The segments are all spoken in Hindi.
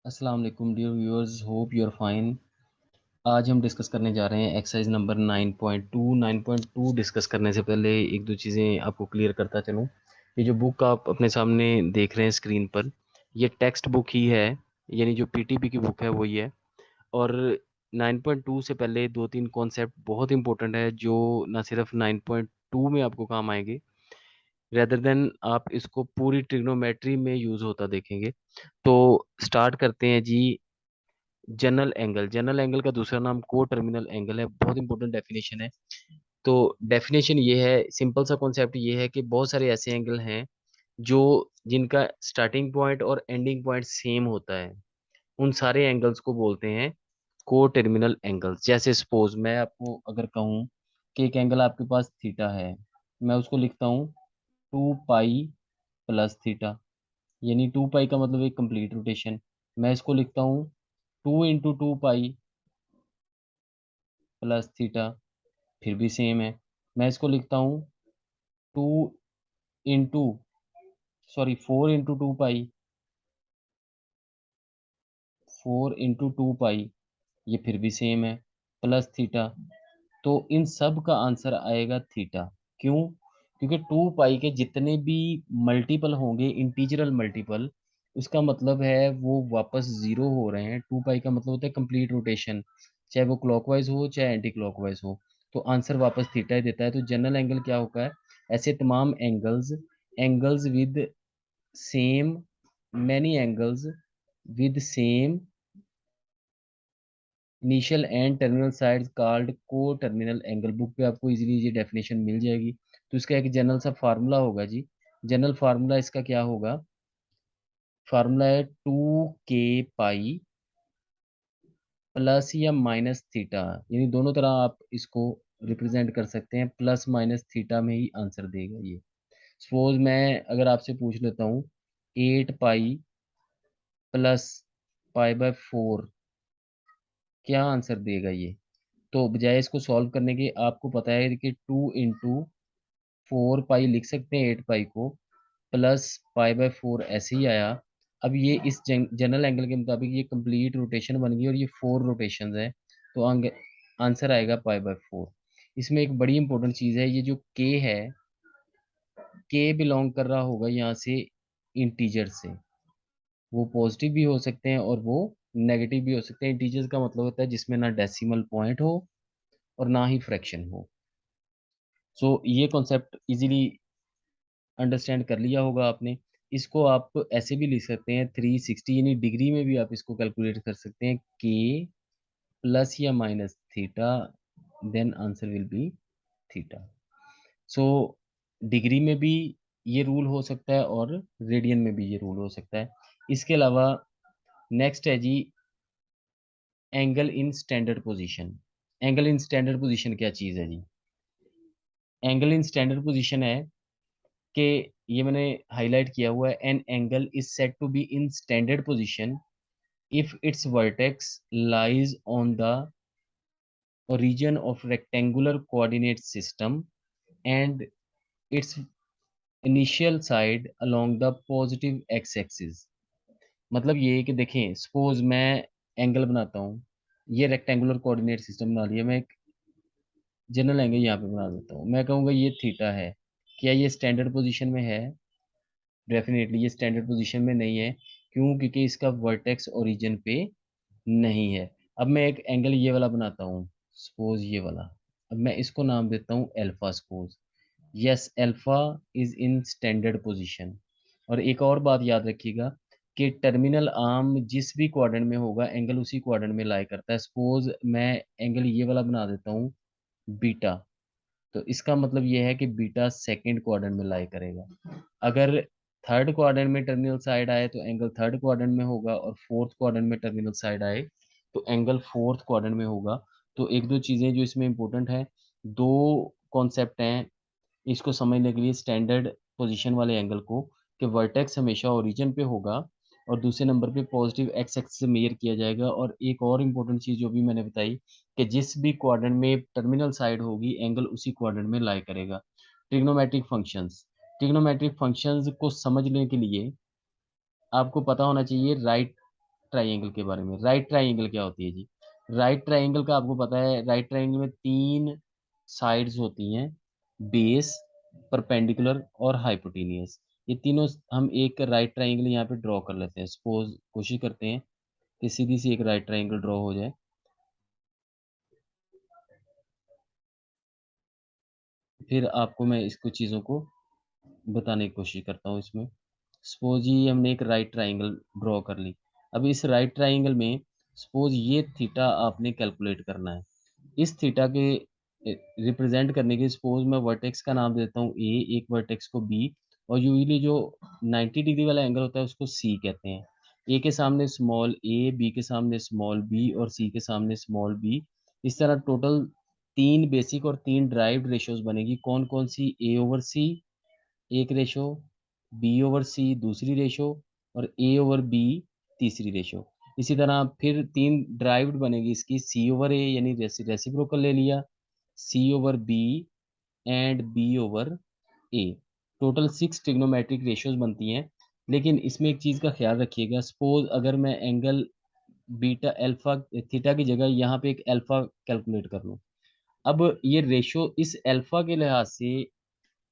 अस्सलाम वालेकुम dear viewers, hope you are fine. आज हम डिस्कस करने जा रहे हैं एक्सरसाइज नंबर 9.2। 9.2 डिस्कस करने से पहले एक दो चीज़ें आपको क्लियर करता चलूँ। ये जो बुक आप अपने सामने देख रहे हैं स्क्रीन पर, ये टेक्स्ट बुक ही है, यानी जो पीटीपी की बुक है वही है। और 9.2 से पहले दो तीन कॉन्सेप्ट बहुत इंपॉर्टेंट है जो ना सिर्फ 9.2 में आपको काम आएंगे, रेदर देन आप इसको पूरी ट्रिग्नोमेट्री में यूज़ होता देखेंगे। तो स्टार्ट करते हैं जी। जनरल एंगल का दूसरा नाम को टर्मिनल एंगल है, बहुत इंपॉर्टेंट डेफिनेशन है। तो डेफिनेशन ये है, सिंपल सा कॉन्सेप्ट ये है कि बहुत सारे ऐसे एंगल हैं जो जिनका स्टार्टिंग पॉइंट और एंडिंग पॉइंट सेम होता है, उन सारे एंगल्स को बोलते हैं को टर्मिनल एंगल्स। जैसे सपोज मैं आपको अगर कहूँ कि एक एंगल आपके पास थीटा है, मैं उसको लिखता हूँ 2 पाई प्लस थीटा, यानी 2 पाई का मतलब एक कंप्लीट रोटेशन। मैं इसको लिखता हूँ 2 इंटू 2 पाई प्लस थीटा, फिर भी सेम है। मैं इसको लिखता हूँ टू इंटू 4 इंटू 2 पाई, 4 इंटू 2 पाई, ये फिर भी सेम है, प्लस थीटा। तो इन सब का आंसर आएगा थीटा। क्यों? क्योंकि 2 पाई के जितने भी मल्टीपल होंगे, इंटीजरल मल्टीपल, उसका मतलब है वो वापस जीरो हो रहे हैं। 2 पाई का मतलब होता है कंप्लीट रोटेशन, चाहे वो क्लॉकवाइज हो चाहे एंटी क्लॉकवाइज हो, तो आंसर वापस थीटा ही देता है। तो जनरल एंगल क्या होगा है? ऐसे तमाम angles, angles with same, many angles with same initial and terminal sides called को टर्मिनल एंगल। बुक पे आपको इजीली ये डेफिनेशन मिल जाएगी। तो इसका एक जनरल सा फार्मूला होगा जी। जनरल फार्मूला इसका क्या होगा? फार्मूला है 2 k पाई प्लस या माइनस थीटा, यानी दोनों तरह आप इसको रिप्रेजेंट कर सकते हैं, प्लस माइनस थीटा में ही आंसर देगा ये। सपोज मैं अगर आपसे पूछ लेता हूँ 8 पाई प्लस पाई/4, क्या आंसर देगा ये? तो बजाय इसको सॉल्व करने के, आपको पता है कि 2 इंटू 4 पाई लिख सकते हैं 8 पाई को, प्लस पाई/4 ऐसे ही आया। अब ये इस जनरल एंगल के मुताबिक ये कंप्लीट रोटेशन बन गई और ये 4 रोटेशन है, तो आंसर आएगा पाई/4। इसमें एक बड़ी इंपॉर्टेंट चीज़ है, ये जो के है, के बिलोंग कर रहा होगा यहाँ से इंटीजर से। वो पॉजिटिव भी हो सकते हैं और वो नेगेटिव भी हो सकते हैं। इंटीजर्स का मतलब होता है जिसमें ना डेसिमल पॉइंट हो और ना ही फ्रैक्शन हो। सो ये कॉन्सेप्ट इजीली अंडरस्टैंड कर लिया होगा आपने। इसको आप ऐसे भी लिख सकते हैं 360, यानी डिग्री में भी आप इसको कैलकुलेट कर सकते हैं, के प्लस या minus theta, then answer will be theta. So degree में भी ये रूल हो सकता है और रेडियन में भी ये रूल हो सकता है। इसके अलावा नेक्स्ट है जी angle in standard position. Angle in standard position क्या चीज़ है जी? एंगल इन स्टैंडर्ड पोजीशन है कि ये मैंने हाईलाइट किया हुआ है, an angle is said to be in standard position if its vertex lies on the origin of rectangular coordinate system and its initial side along the positive x-axis। मतलब ये है कि देखें, सपोज मैं एंगल बनाता हूँ, ये रेक्टेंगुलर कोऑर्डिनेट सिस्टम बना लिया, मैं एक जनरल एंगल यहाँ पे बना देता हूँ, मैं कहूँगा ये थीटा है। क्या ये स्टैंडर्ड पोजीशन में है? डेफिनेटली ये स्टैंडर्ड पोजीशन में नहीं है। क्यों? क्योंकि इसका वर्टेक्स ओरिजिन पे नहीं है। अब मैं एक एंगल ये वाला बनाता हूँ, सपोज ये वाला। अब मैं इसको नाम देता हूँ alpha, suppose. Yes, alpha is in standard position. और एक और बात याद रखिएगा कि टर्मिनल आर्म जिस भी क्वाड्रेंट में होगा, एंगल उसी क्वाड्रेंट में लाई करता है। सपोज मैं एंगल ये वाला बना देता हूँ बीटा, तो इसका मतलब ये है कि बीटा सेकंड क्वाड्रेंट में लाई करेगा। अगर थर्ड क्वाड्रेंट में टर्मिनल साइड आए तो एंगल थर्ड क्वाड्रेंट में होगा, और फोर्थ क्वाड्रेंट में टर्मिनल साइड आए तो एंगल फोर्थ क्वाड्रेंट में होगा। तो एक दो चीज़ें जो इसमें इंपॉर्टेंट है, दो कॉन्सेप्ट हैं इसको समझने के लिए स्टैंडर्ड पोजीशन वाले एंगल को, कि वर्टेक्स हमेशा ओरिजिन पे होगा और दूसरे नंबर पे पॉजिटिव एक्स एक्सिस से मेजर किया जाएगा। और एक और इम्पोर्टेंट चीज़ जो भी मैंने बताई कि जिस भी क्वाड्रेंट में टर्मिनल साइड होगी, एंगल उसी क्वाड्रेंट में लाई करेगा। ट्रिग्नोमेट्रिक फंक्शंस, ट्रिग्नोमेट्रिक फंक्शंस को समझने के लिए आपको पता होना चाहिए राइट ट्राइंगल के बारे में। राइट ट्राइंगल क्या होती है जी? राइट ट्राइंगल का आपको पता है, राइट ट्राइंगल में तीन साइड्स होती हैं, बेस, परपेंडिकुलर और हाइपोटेनियस। ये तीनों हम एक राइट ट्राइंगल यहाँ पे ड्रॉ कर लेते हैं। सपोज कोशिश करते हैं कि सीधी सी एक राइट ट्राइंगल ड्रॉ हो जाए। फिर आपको मैं इसको चीज़ों को बताने की कोशिश करता हूँ इसमें। सपोज ये हमने एक राइट ट्राइंगल ड्रॉ कर ली। अब इस राइट ट्राइंगल में सपोज ये थीटा आपने कैलकुलेट करना है। इस थीटा के रिप्रेजेंट करने के सपोज मैं वर्टेक्स का नाम देता हूँ ए, एक वर्टेक्स को बी, और यूजली जो 90 डिग्री वाला एंगल होता है उसको सी कहते हैं। ए के सामने स्मॉल ए, बी के सामने स्मॉल बी और सी के सामने स्मॉल बी। इस तरह टोटल तीन बेसिक और तीन ड्राइव्ड रेशियोज बनेगी। कौन कौन सी? ए ओवर सी एक रेशो, बी ओवर सी दूसरी रेशो, और ए ओवर बी तीसरी रेशो। इसी तरह फिर तीन ड्राइव्ड बनेगी इसकी, सी ओवर ए यानी रेसिप्रोकल ले लिया, C over B and B over A. Total six trigonometric ratios बनती हैं। लेकिन इसमें एक चीज़ का ख्याल रखिएगा, सपोज अगर मैं एंगल बीटा अल्फा थीटा की जगह यहाँ पे एक अल्फा कैलकुलेट कर लूँ। अब ये रेशो इस अल्फा के लिहाज से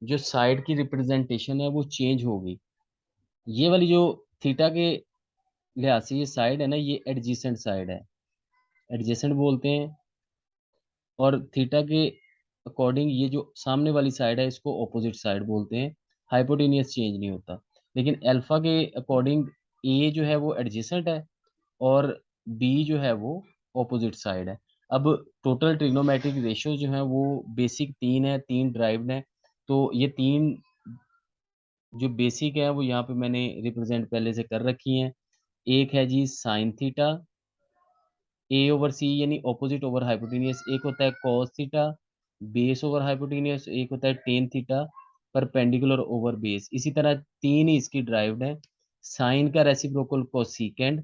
जो साइड की रिप्रेजेंटेशन है वो चेंज होगी। ये वाली जो थीटा के लिहाज से ये साइड है ना, ये एडजेसेंट साइड है, एडजेसेंट बोलते हैं। और थीटा के अकॉर्डिंग ये जो सामने वाली साइड है इसको ऑपोजिट साइड बोलते हैं। हाइपोटेनियस चेंज नहीं होता। लेकिन अल्फा के अकॉर्डिंग ए जो है वो एडजेसेंट है और बी जो है वो ऑपोजिट साइड है। अब टोटल ट्रिग्नोमेट्रिक रेशियो जो है वो बेसिक तीन है, तीन ड्राइव्ड है। तो ये तीन जो बेसिक है वो यहाँ पे मैंने रिप्रेजेंट पहले से कर रखी हैं। एक है जी साइन थीटा, ए ओवर सी यानी ऑपोजिट ओवर हाइपोटेनियस। एक होता है cos theta, base over hypotenuse. एक होता है tan theta, perpendicular over base. इसी तरह तीन ही इसकी ड्राइव्ड है। साइन का रेसिप्रोकल कोसिकेंड,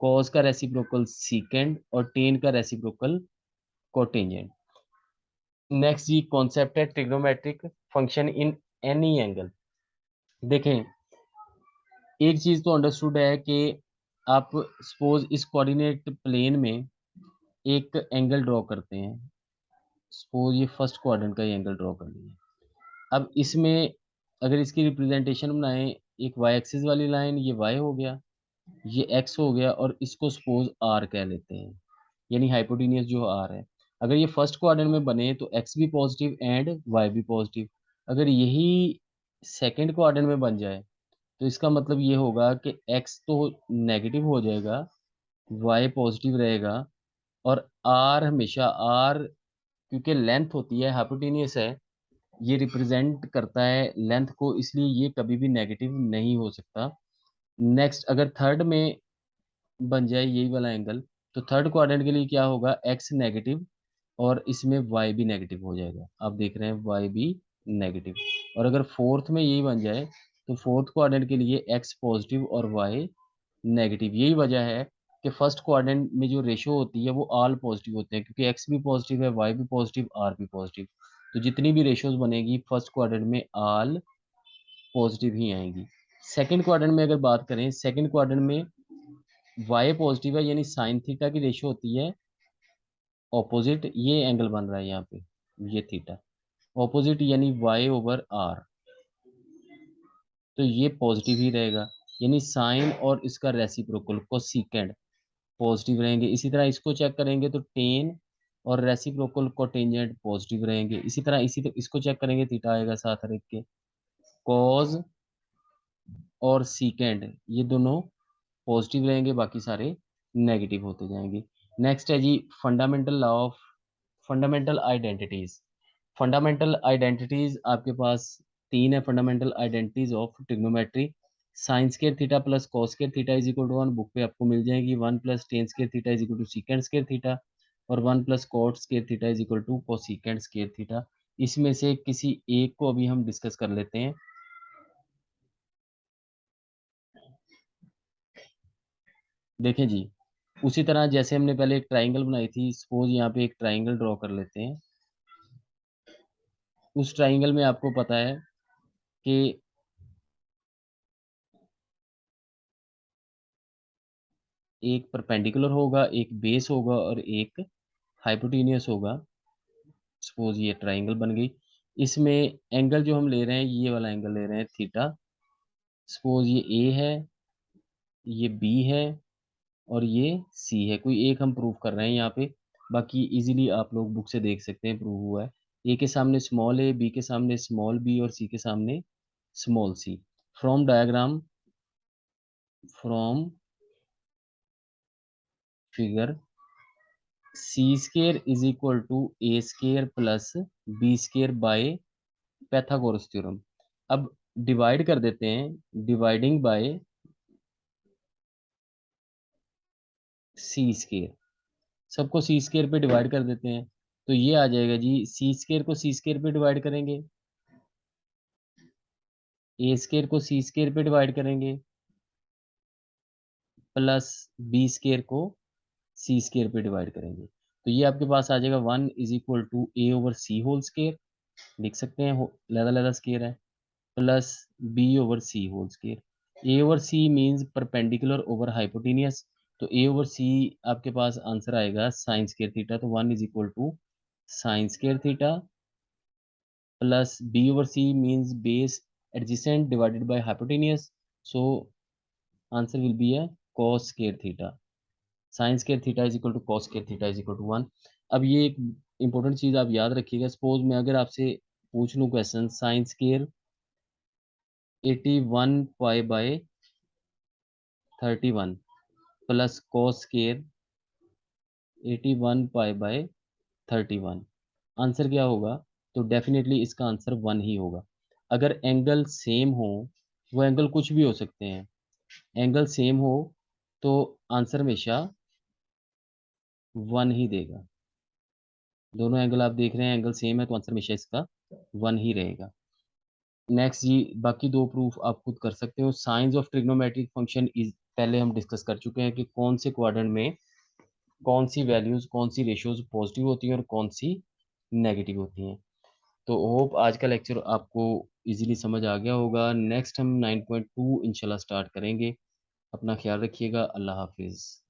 कॉस का रेसिप्रोकल सीकेंड और टेन का रेसिप्रोकल कोटेंजेंट। नेक्स्ट जी कॉन्सेप्ट है trigonometric function in any angle. देखें, एक चीज तो अंडरस्टूड है कि आप सपोज इस कोऑर्डिनेट प्लेन में एक एंगल ड्रॉ करते हैं। सपोज ये फर्स्ट क्वाड्रेंट का ही एंगल ड्रॉ कर लिया। अब इसमें अगर इसकी रिप्रेजेंटेशन बनाएं, एक वाई एक्सिस वाली लाइन, ये वाई हो गया, ये एक्स हो गया, और इसको सपोज आर कह लेते हैं, यानी हाइपोटेनियस जो आर है। अगर ये फर्स्ट क्वाड्रेंट में बने तो एक्स भी पॉजिटिव एंड वाई भी पॉजिटिव। अगर यही सेकंड क्वाड्रेंट में बन जाए तो इसका मतलब ये होगा कि एक्स तो नेगेटिव हो जाएगा, वाई पॉजिटिव रहेगा, और आर हमेशा आर, क्योंकि लेंथ होती है हाइपोटेनियस है, ये रिप्रेजेंट करता है लेंथ को, इसलिए ये कभी भी नेगेटिव नहीं हो सकता। नेक्स्ट अगर थर्ड में बन जाए यही वाला एंगल, तो थर्ड क्वाड्रेंट के लिए क्या होगा? एक्स नेगेटिव और इसमें वाई भी नेगेटिव हो जाएगा। आप देख रहे हैं वाई भी नेगेटिव। और अगर फोर्थ में यही बन जाए तो फोर्थ क्वाड्रेंट के लिए एक्स पॉजिटिव और वाई नेगेटिव। यही वजह है कि फर्स्ट क्वाड्रेंट में जो रेशो होती है वो ऑल पॉजिटिव होते हैं, क्योंकि एक्स भी पॉजिटिव है, वाई भी पॉजिटिव, आर भी पॉजिटिव। तो जितनी भी रेशियोज बनेगी फर्स्ट क्वाड्रेंट में ऑल पॉजिटिव ही आएंगी। सेकंड क्वाड्रेंट में अगर बात करें, सेकंड क्वाड्रेंट में वाई पॉजिटिव है, यानी साइन थीटा की रेशियो होती है ऑपोजिट। ये एंगल बन रहा है यहाँ पे, ये थीटा ऑपोजिट यानी वाई ओवर आर, तो ये पॉजिटिव ही रहेगा। यानी साइन और इसका रेसिप्रोकल कोसिकेंड पॉजिटिव रहेंगे। इसी तरह इसको चेक करेंगे तो टेन और रेसिप्रोकल कोटेंजेंट पॉजिटिव रहेंगे। इसी तरह इसको चेक करेंगे, थीटा आएगा साथ रख के, कॉज और सीकेंड ये दोनों पॉजिटिव रहेंगे, बाकी सारे नेगेटिव होते जाएंगे। नेक्स्ट है जी fundamental law of fundamental identities. Fundamental identities आपके पास तीन है। Fundamental identities of trigonometry, sine square theta plus cos square theta is equal to one, book पे आपको मिल जाएगी। One plus tan square theta is equal to secant square theta, और one plus cot square theta is equal to cosecant square theta. इसमें से किसी एक को अभी हम डिस्कस कर लेते हैं। देखें जी, उसी तरह जैसे हमने पहले एक ट्राइंगल बनाई थी, सपोज यहाँ पे एक ट्राइंगल ड्रॉ कर लेते हैं। उस ट्राइंगल में आपको पता है कि एक परपेंडिकुलर होगा, एक बेस होगा और एक हाइपोटेन्यूस होगा। सपोज ये ट्राइंगल बन गई। इसमें एंगल जो हम ले रहे हैं, ये वाला एंगल ले रहे हैं थीटा। सपोज ये ए है, ये बी है और ये सी है। कोई एक हम प्रूव कर रहे हैं यहाँ पे, बाकी इजीली आप लोग बुक से देख सकते हैं प्रूव हुआ है। ए के सामने स्मॉल ए, बी के सामने स्मॉल बी और सी के सामने small C. From diagram, from figure, C square is equal to A square plus B square by Pythagoras theorem. अब डिवाइड कर देते हैं, डिवाइडिंग बाय सी स्केयर। सबको सी स्केयर पे डिवाइड कर देते हैं, तो ये आ जाएगा जी, सी स्केयर को सी स्केयर पे डिवाइड करेंगे, ए स्केयर को सी स्केयर पे डिवाइड करेंगे, प्लस बी स्केयर को सी स्केयर पे डिवाइड करेंगे। तो ये आपके पास आ जाएगा 1 = a/c होल स्केयर। लिख सकते हैं, लहदा लहदा स्केयर है, plus b/c whole square. a/c means perpendicular over hypotenuse, तो a/c आपके पास आंसर आएगा साइन स्केयर थीटा। तो 1 = sine square theta plus b/c means base adjacent divided by hypotenuse, so answer will be a cos square theta. Sine square theta is equal to cos square theta is equal to 1। अब ये एक इंपॉर्टेंट चीज आप याद रखिएगा, सपोज मैं अगर आपसे पूछ लूँ question, sine square 81π/31 plus cos square 81π/31, answer क्या होगा? तो डेफिनेटली इसका आंसर 1 ही होगा। अगर एंगल सेम हो, वो एंगल कुछ भी हो सकते हैं, एंगल सेम हो तो आंसर हमेशा 1 ही देगा। दोनों एंगल आप देख रहे हैं, एंगल सेम है तो आंसर हमेशा इसका 1 ही रहेगा। नेक्स्ट जी, बाकी दो प्रूफ आप खुद कर सकते हो। Science of trigonometric function is, पहले हम डिस्कस कर चुके हैं कि कौन से क्वाड्रेंट में कौन सी वैल्यूज, कौन सी रेशियोज पॉजिटिव होती हैं और कौन सी नेगेटिव होती हैं। तो होप आज का लेक्चर आपको इजीली समझ आ गया होगा। नेक्स्ट हम 9.2 इंशाल्लाह स्टार्ट करेंगे। अपना ख्याल रखिएगा। अल्लाह हाफिज़।